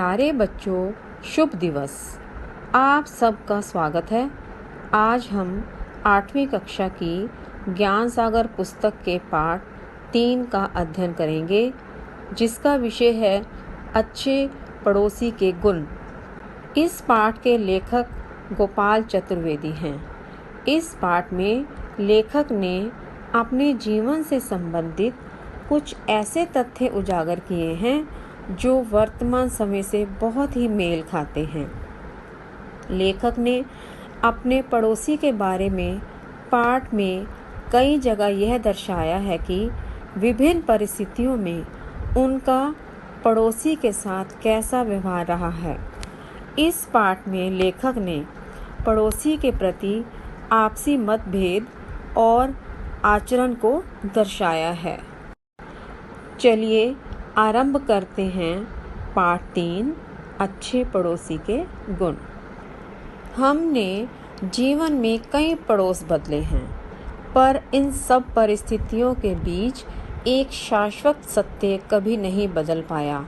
प्यारे बच्चों, शुभ दिवस। आप सबका स्वागत है। आज हम 8वीं कक्षा की ज्ञान सागर पुस्तक के पाठ 3 का अध्ययन करेंगे, जिसका विषय है अच्छे पड़ोसी के गुण। इस पाठ के लेखक गोपाल चतुर्वेदी हैं। इस पाठ में लेखक ने अपने जीवन से संबंधित कुछ ऐसे तथ्य उजागर किए हैं जो वर्तमान समय से बहुत ही मेल खाते हैं। लेखक ने अपने पड़ोसी के बारे में पाठ में कई जगह यह दर्शाया है कि विभिन्न परिस्थितियों में उनका पड़ोसी के साथ कैसा व्यवहार रहा है। इस पाठ में लेखक ने पड़ोसी के प्रति आपसी मतभेद और आचरण को दर्शाया है। चलिए आरंभ करते हैं पाठ 3, अच्छे पड़ोसी के गुण। हमने जीवन में कई पड़ोस बदले हैं, पर इन सब परिस्थितियों के बीच एक शाश्वत सत्य कभी नहीं बदल पाया।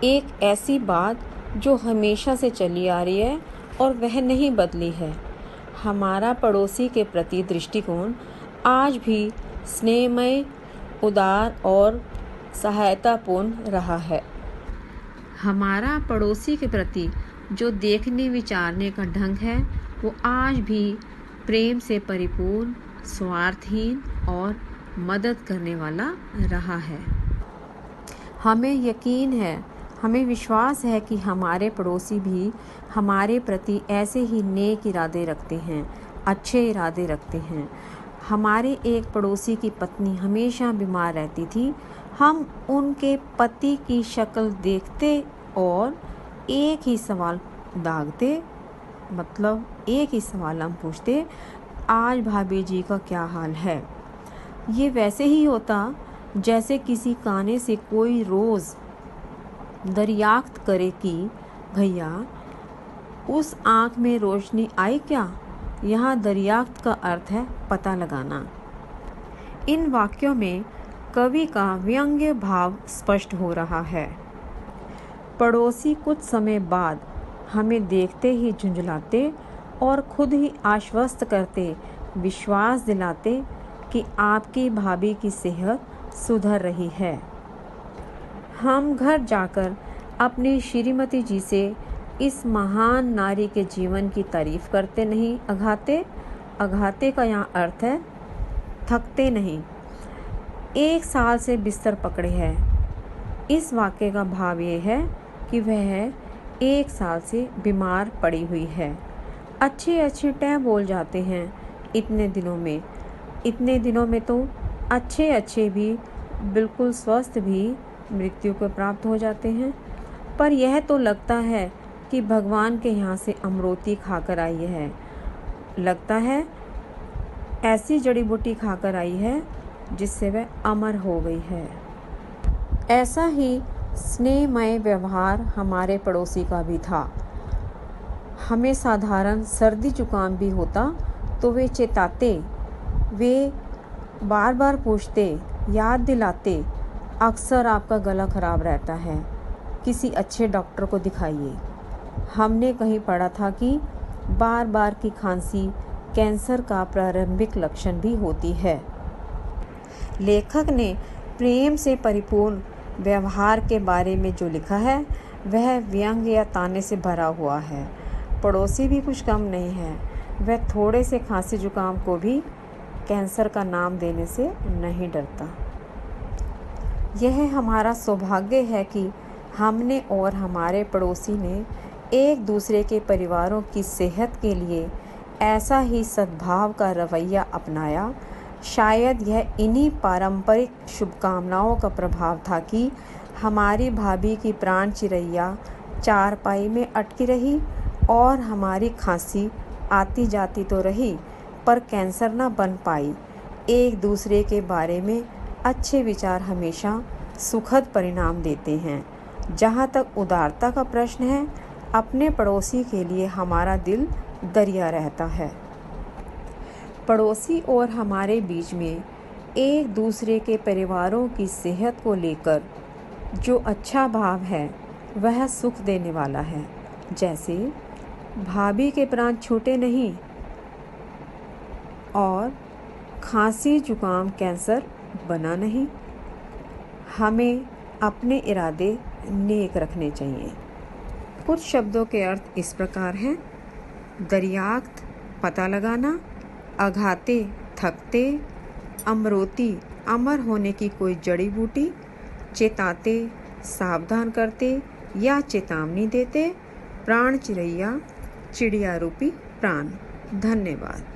एक ऐसी बात जो हमेशा से चली आ रही है और वह नहीं बदली है। हमारा पड़ोसी के प्रति दृष्टिकोण आज भी स्नेहमय, उदार और सहायतापूर्ण रहा है। हमारा पड़ोसी के प्रति जो देखने विचारने का ढंग है वो आज भी प्रेम से परिपूर्ण, स्वार्थहीन और मदद करने वाला रहा है। हमें यकीन है, हमें विश्वास है कि हमारे पड़ोसी भी हमारे प्रति ऐसे ही नेक इरादे रखते हैं, अच्छे इरादे रखते हैं। हमारे एक पड़ोसी की पत्नी हमेशा बीमार रहती थी। हम उनके पति की शक्ल देखते और एक ही सवाल हम पूछते, आज भाभी जी का क्या हाल है। ये वैसे ही होता जैसे किसी काने से कोई रोज़ दरियाफ्त करे कि भैया उस आँख में रोशनी आई क्या। यहाँ दरियाफ्त का अर्थ है पता लगाना। इन वाक्यों में कवि का व्यंग्य भाव स्पष्ट हो रहा है। पड़ोसी कुछ समय बाद हमें देखते ही झुंझलाते और खुद ही आश्वस्त करते, विश्वास दिलाते कि आपकी भाभी की सेहत सुधर रही है। हम घर जाकर अपनी श्रीमती जी से इस महान नारी के जीवन की तारीफ करते नहीं, अघाते का यहाँ अर्थ है थकते नहीं। 1 साल से बिस्तर पकड़े है। इस वाक्य का भाव ये है कि वह 1 साल से बीमार पड़ी हुई है। अच्छे टह बोल जाते हैं इतने दिनों में तो अच्छे भी बिल्कुल स्वस्थ भी मृत्यु को प्राप्त हो जाते हैं। पर यह तो लगता है कि भगवान के यहाँ से अमरोती खाकर आई है। लगता है ऐसी जड़ी बूटी खाकर आई है जिससे वह अमर हो गई है। ऐसा ही स्नेहमय व्यवहार हमारे पड़ोसी का भी था। हमें साधारण सर्दी जुकाम भी होता तो वे चेताते, वे बार बार पूछते, याद दिलाते, अक्सर आपका गला खराब रहता है, किसी अच्छे डॉक्टर को दिखाइए। हमने कहीं पढ़ा था कि बार बार की खांसी कैंसर का प्रारंभिक लक्षण भी होती है। लेखक ने प्रेम से परिपूर्ण व्यवहार के बारे में जो लिखा है वह व्यंग्य या ताने से भरा हुआ है। पड़ोसी भी कुछ कम नहीं है। वह थोड़े से खांसी जुकाम को भी कैंसर का नाम देने से नहीं डरता। यह हमारा सौभाग्य है कि हमने और हमारे पड़ोसी ने एक दूसरे के परिवारों की सेहत के लिए ऐसा ही सद्भाव का रवैया अपनाया। शायद यह इन्हीं पारंपरिक शुभकामनाओं का प्रभाव था कि हमारी भाभी की प्राण चिरैया चारपाई में अटकी रही और हमारी खांसी आती जाती तो रही पर कैंसर न बन पाई। एक दूसरे के बारे में अच्छे विचार हमेशा सुखद परिणाम देते हैं। जहाँ तक उदारता का प्रश्न है, अपने पड़ोसी के लिए हमारा दिल दरिया रहता है। पड़ोसी और हमारे बीच में एक दूसरे के परिवारों की सेहत को लेकर जो अच्छा भाव है वह सुख देने वाला है। जैसे भाभी के प्राण छूटे नहीं और खांसी जुकाम कैंसर बना नहीं। हमें अपने इरादे नेक रखने चाहिए। कुछ शब्दों के अर्थ इस प्रकार हैं: दरियाख्त पता लगाना, अघाते थकते, अमरोती अमर होने की कोई जड़ी बूटी, चेताते सावधान करते या चेतावनी देते, प्राण चिड़ैया चिड़िया रूपी प्राण। धन्यवाद।